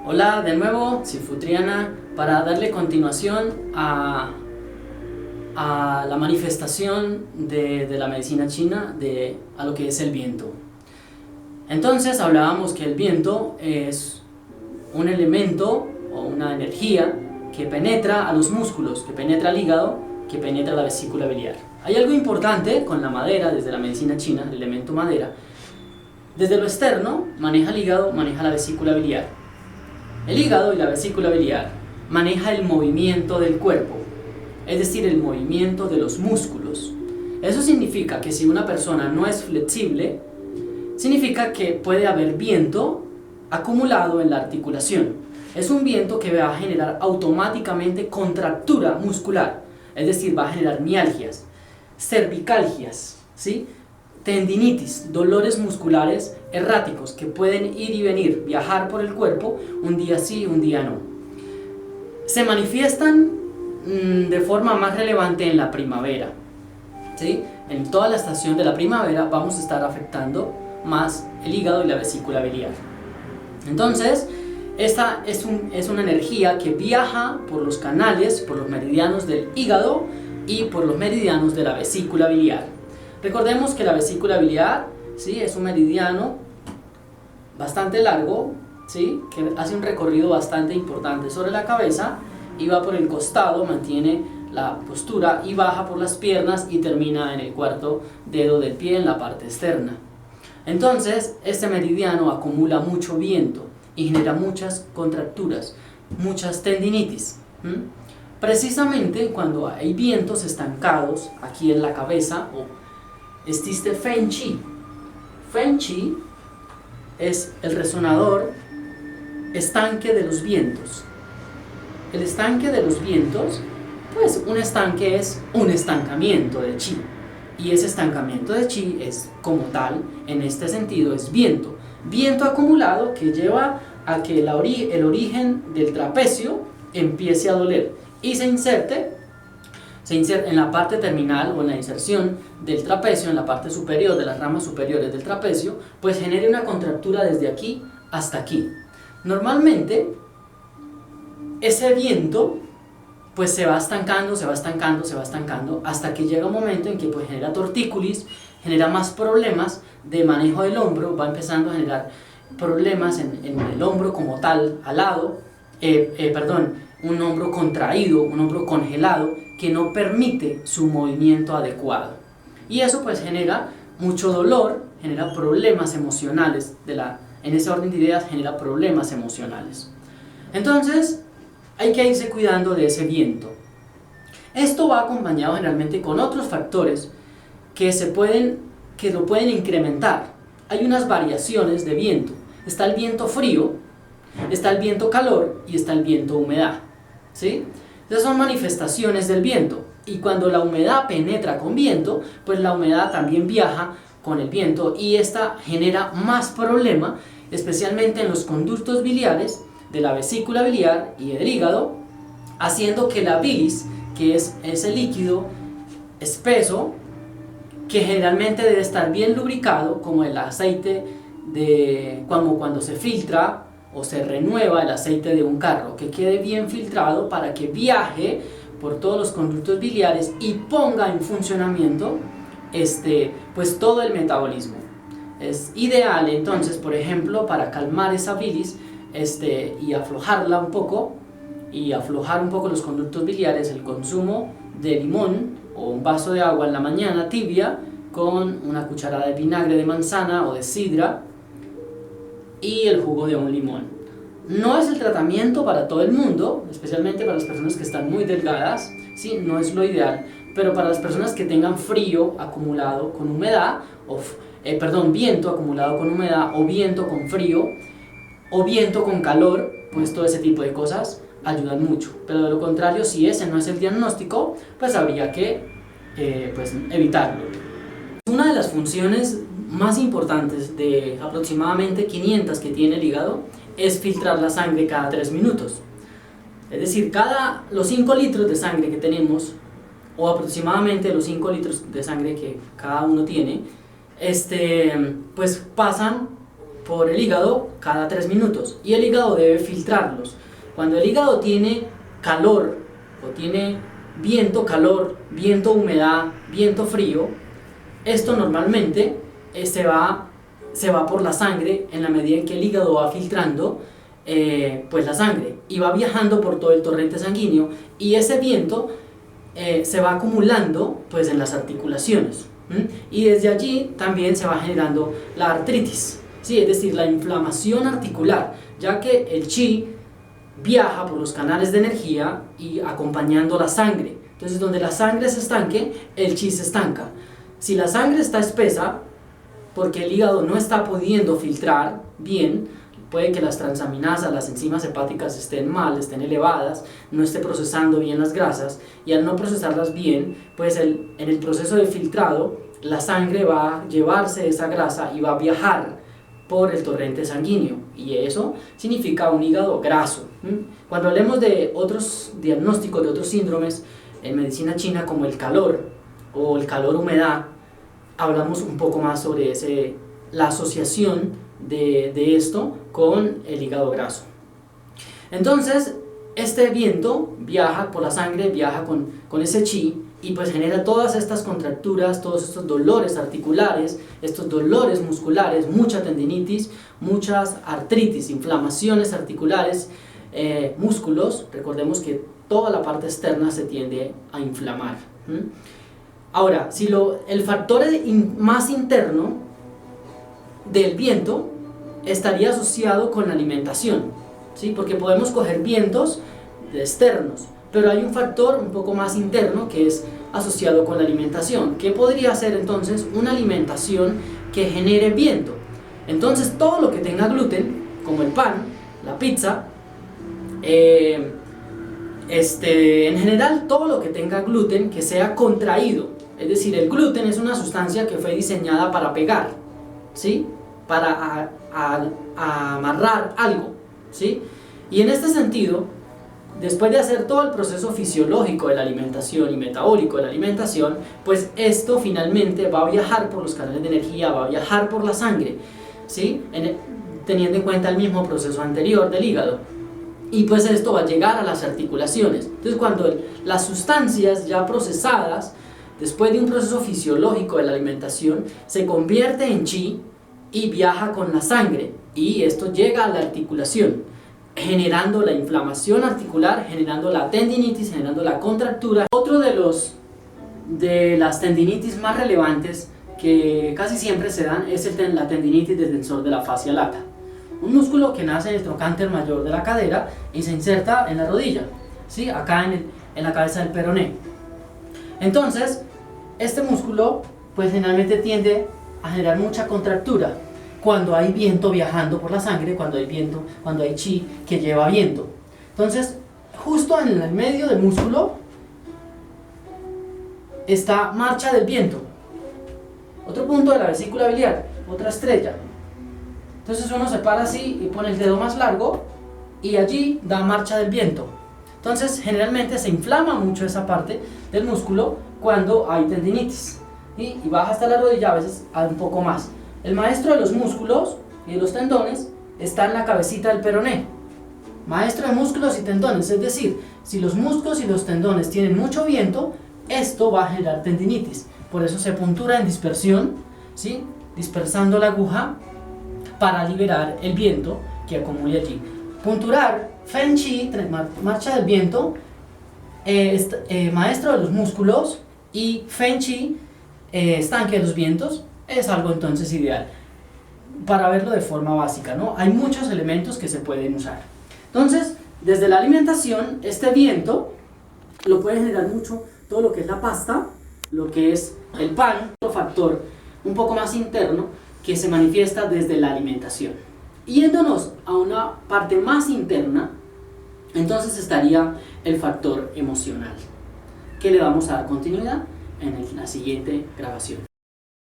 Hola de nuevo, Cifutriana, para darle continuación a la manifestación de la medicina china a lo que es el viento. Entonces hablábamos que el viento es un elemento o una energía que penetra a los músculos, que penetra al hígado, que penetra la vesícula biliar. Hay algo importante con la madera, desde la medicina china, el elemento madera. Desde lo externo maneja el hígado, maneja la vesícula biliar. El hígado y la vesícula biliar maneja el movimiento del cuerpo, es decir, el movimiento de los músculos. Eso significa que si una persona no es flexible, significa que puede haber viento acumulado en la articulación. Es un viento que va a generar automáticamente contractura muscular, es decir, va a generar mialgias, cervicalgias, ¿sí? Tendinitis, dolores musculares erráticos que pueden ir y venir, viajar por el cuerpo, un día sí, un día no. Se manifiestan de forma más relevante en la primavera, ¿sí? En toda la estación de la primavera vamos a estar afectando más el hígado y la vesícula biliar. Entonces, esta es una energía que viaja por los canales, por los meridianos del hígado y por los meridianos de la vesícula biliar. Recordemos que la vesícula biliar, ¿sí?, es un meridiano bastante largo, ¿sí?, que hace un recorrido bastante importante sobre la cabeza y va por el costado, mantiene la postura y baja por las piernas y termina en el cuarto dedo del pie en la parte externa. Entonces, este meridiano acumula mucho viento y genera muchas contracturas, muchas tendinitis. Precisamente cuando hay vientos estancados aquí en la cabeza, existe Feng Qi. Feng Qi es el resonador estanque de los vientos. El estanque de los vientos, pues un estanque es un estancamiento de Qi. Y ese estancamiento de Qi es como tal, en este sentido, es viento. Viento acumulado que lleva a que el origen del trapecio empiece a doler y se inserte en la parte terminal o en la inserción del trapecio, en la parte superior de las ramas superiores del trapecio, pues genere una contractura desde aquí hasta aquí. Normalmente, ese viento pues se va estancando, hasta que llega un momento en que pues genera tortícolis, genera más problemas de manejo del hombro, va empezando a generar problemas en el hombro como tal, un hombro contraído, un hombro congelado, que no permite su movimiento adecuado. Y eso pues genera mucho dolor, genera problemas emocionales, en ese orden de ideas genera problemas emocionales. Entonces, hay que irse cuidando de ese viento. Esto va acompañado generalmente con otros factores que lo pueden incrementar. Hay unas variaciones de viento. Está el viento frío, está el viento calor y está el viento humedad, ¿sí? Esas son manifestaciones del viento, y cuando la humedad penetra con viento, pues la humedad también viaja con el viento y esta genera más problema, especialmente en los conductos biliares de la vesícula biliar y del hígado, haciendo que la bilis, que es ese líquido espeso, que generalmente debe estar bien lubricado, como el aceite cuando se filtra o se renueva el aceite de un carro, que quede bien filtrado para que viaje por todos los conductos biliares y ponga en funcionamiento pues todo el metabolismo. Es ideal entonces, por ejemplo, para calmar esa bilis y aflojarla un poco y aflojar un poco los conductos biliares, el consumo de limón o un vaso de agua en la mañana tibia con una cucharada de vinagre de manzana o de sidra y el jugo de un limón. No es el tratamiento para todo el mundo, especialmente para las personas que están muy delgadas, ¿sí? No es lo ideal, pero para las personas que tengan frío acumulado con humedad, viento acumulado con humedad, o viento con frío, o viento con calor, pues todo ese tipo de cosas ayudan mucho. Pero de lo contrario, si ese no es el diagnóstico, pues habría que evitarlo. Una de las funciones más importantes de aproximadamente 500 que tiene el hígado es filtrar la sangre cada 3 minutos. Es decir, los 5 litros de sangre que tenemos, o aproximadamente los 5 litros de sangre que cada uno tiene, pues pasan por el hígado cada 3 minutos y el hígado debe filtrarlos. Cuando el hígado tiene calor o tiene viento, calor, viento, humedad, viento, frío, esto normalmente se va por la sangre en la medida en que el hígado va filtrando pues la sangre y va viajando por todo el torrente sanguíneo, y ese viento se va acumulando pues en las articulaciones, y desde allí también se va generando la artritis, ¿sí? Es decir, la inflamación articular, ya que el chi viaja por los canales de energía y acompañando la sangre. Entonces, donde la sangre se estanque, el chi se estanca. Si la sangre está espesa, porque el hígado no está pudiendo filtrar bien, puede que las transaminasas, las enzimas hepáticas estén mal, estén elevadas, no esté procesando bien las grasas, y al no procesarlas bien, pues en el proceso de filtrado, la sangre va a llevarse esa grasa y va a viajar por el torrente sanguíneo, y eso significa un hígado graso. Cuando hablemos de otros diagnósticos, de otros síndromes en medicina china, como el calor o el calor-humedad, hablamos un poco más sobre la asociación de esto con el hígado graso. Entonces, este viento viaja por la sangre, viaja con ese chi, y pues genera todas estas contracturas, todos estos dolores articulares, estos dolores musculares, mucha tendinitis, muchas artritis, inflamaciones articulares, músculos. Recordemos que toda la parte externa se tiende a inflamar. Ahora, si el factor más interno del viento estaría asociado con la alimentación, ¿sí? Porque podemos coger vientos externos, pero hay un factor un poco más interno que es asociado con la alimentación. ¿Qué podría ser entonces una alimentación que genere viento? Entonces, todo lo que tenga gluten, como el pan, la pizza, en general todo lo que tenga gluten que sea contraído, es decir, el gluten es una sustancia que fue diseñada para pegar, ¿sí? Para amarrar algo, ¿sí? Y en este sentido, después de hacer todo el proceso fisiológico de la alimentación y metabólico de la alimentación, pues esto finalmente va a viajar por los canales de energía, va a viajar por la sangre, ¿sí? Teniendo en cuenta el mismo proceso anterior del hígado. Y pues esto va a llegar a las articulaciones. Entonces, cuando las sustancias ya procesadas, después de un proceso fisiológico de la alimentación, se convierte en chi y viaja con la sangre, y esto llega a la articulación, generando la inflamación articular, generando la tendinitis, generando la contractura. Otro de las tendinitis más relevantes que casi siempre se dan es la tendinitis del tensor de la fascia lata, un músculo que nace en el trocánter mayor de la cadera y se inserta en la rodilla, ¿sí? Acá en la cabeza del peroné. Entonces, este músculo pues generalmente tiende a generar mucha contractura cuando hay viento viajando por la sangre, cuando hay chi que lleva viento. Entonces, justo en el medio del músculo está marcha del viento, otro punto de la vesícula biliar, otra estrella. Entonces uno se para así y pone el dedo más largo y allí da marcha del viento. Entonces generalmente se inflama mucho esa parte del músculo cuando hay tendinitis, y baja hasta la rodilla, a veces un poco más. El maestro de los músculos y de los tendones está en la cabecita del peroné. Maestro de músculos y tendones, es decir, si los músculos y los tendones tienen mucho viento, esto va a generar tendinitis. Por eso se puntura en dispersión, ¿sí? Dispersando la aguja para liberar el viento que acumule allí. Punturar, Feng Chi, marcha del viento, maestro de los músculos, y Feng Chi, estanque de los vientos, es algo entonces ideal para verlo de forma básica, ¿no? Hay muchos elementos que se pueden usar. Entonces, desde la alimentación, este viento lo puede generar mucho todo lo que es la pasta, lo que es el pan, otro factor un poco más interno que se manifiesta desde la alimentación. Yéndonos a una parte más interna, entonces estaría el factor emocional, que le vamos a dar continuidad en la siguiente grabación.